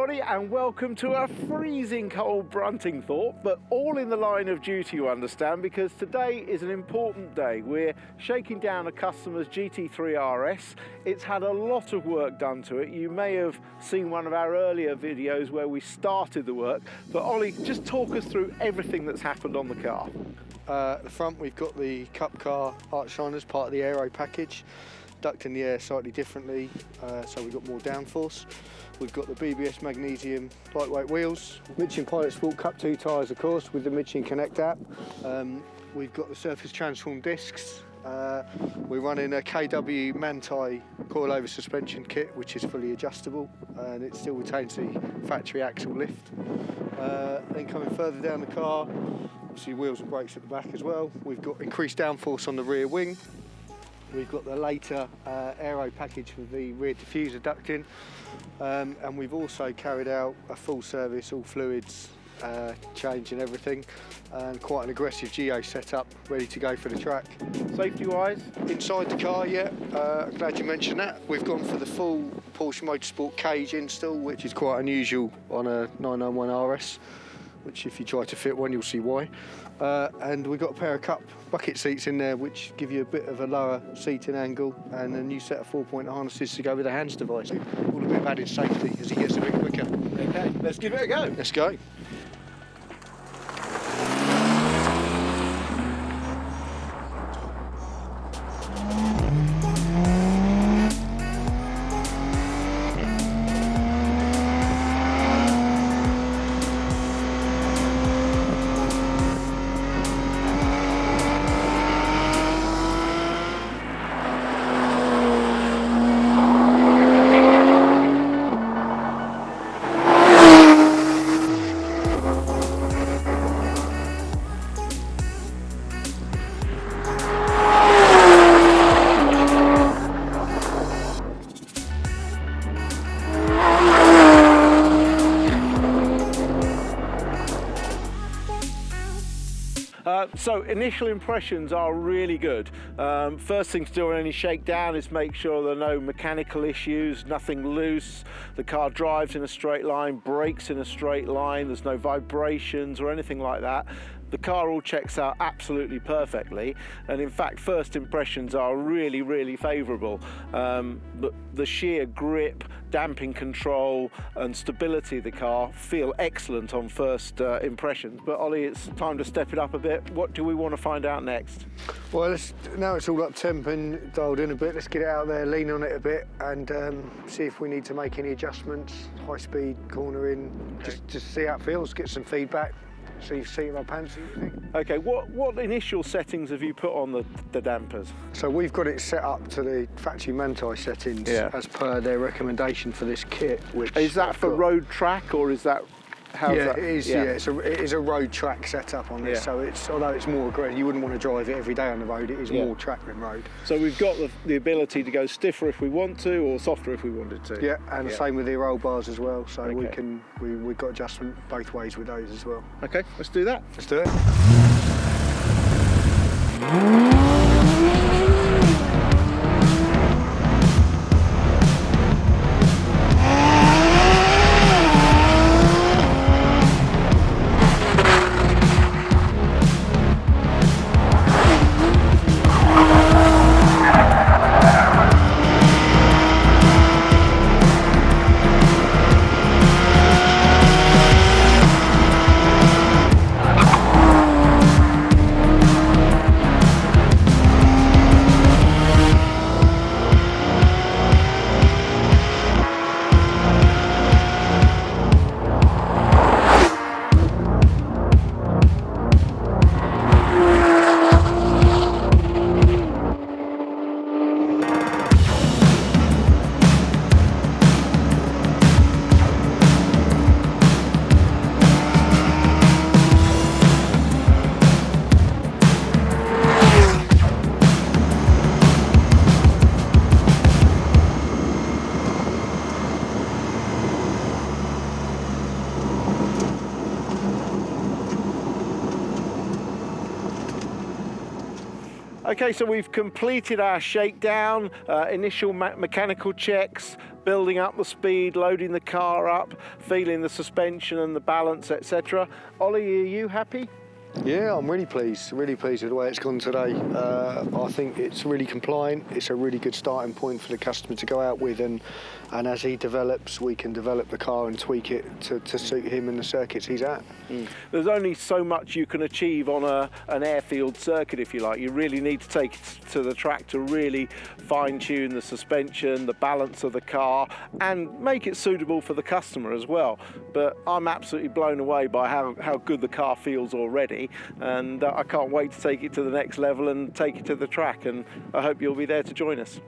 everybody, and welcome to a freezing cold Bruntingthorpe, but all in the line of duty, you understand, because today is an important day. We're shaking down a customer's GT3 RS. It's had a lot of work done to it. You may have seen one of our earlier videos where we started the work, but Ollie, just talk us through everything that's happened on the car. At the front we've got the Cup Car arch shiners, part of the aero package, ducting the air slightly differently, so we've got more downforce. We've got the BBS magnesium lightweight wheels, Michelin Pilot Sport Cup 2 tyres of course with the Michelin Connect app. We've got the surface transform discs. We're running a KW Manthey coilover suspension kit which is fully adjustable and it still retains the factory axle lift. Then coming further down the car, obviously wheels and brakes at the back as well. We've got increased downforce on the rear wing. We've got the later aero package for the rear diffuser ducting, and we've also carried out a full service, all fluids change and everything, and quite an aggressive geo setup ready to go for the track. Safety wise? Inside the car, yeah, I'm glad you mentioned that. We've gone for the full Porsche Motorsport cage install, which is quite unusual on a 991 RS, which if you try to fit one you'll see why. And we've got a pair of cup bucket seats in there which give you a bit of a lower seating angle and a new set of 4-point harnesses to go with the hands device. All a bit of added safety as he gets a bit quicker. Okay, let's give it a go. Let's go. So initial impressions are really good. First thing to do on any shakedown is make sure there are no mechanical issues, nothing loose. The car drives in a straight line, brakes in a straight line, there's no vibrations or anything like that. The car all checks out absolutely perfectly, and in fact first impressions are really, really favourable. The sheer grip, damping control and stability of the car feel excellent on first impressions. But Ollie, it's time to step it up a bit. What do we want to find out next? Well, now it's all up temp and dialed in a bit, let's get it out there, lean on it a bit and see if we need to make any adjustments, high speed, cornering, just see how it feels, get some feedback. So you see my pants, you think? Okay, what initial settings have you put on the dampers? So we've got it set up to the factory Manthey settings as per their recommendation for this kit. Which is that for road track or is that? It is. Yeah, it is a road track setup on this. So although it's more aggressive, you wouldn't want to drive it every day on the road. It is more track than road. So we've got the ability to go stiffer if we want to, or softer if we wanted to. Yeah, and the same with the roll bars as well. So we've got adjustment both ways with those as well. Okay, let's do that. Let's do it. Okay, so we've completed our shakedown, initial mechanical checks, building up the speed, loading the car up, feeling the suspension and the balance, etc. Ollie, are you happy? Yeah, I'm really pleased with the way it's gone today. I think it's really compliant. It's a really good starting point for the customer to go out with, and as he develops, we can develop the car and tweak it to suit him and the circuits he's at. There's only so much you can achieve on an airfield circuit, if you like. You really need to take it to the track to really fine-tune the suspension, the balance of the car, and make it suitable for the customer as well. But I'm absolutely blown away by how good the car feels already, and I can't wait to take it to the next level and take it to the track, and I hope you'll be there to join us.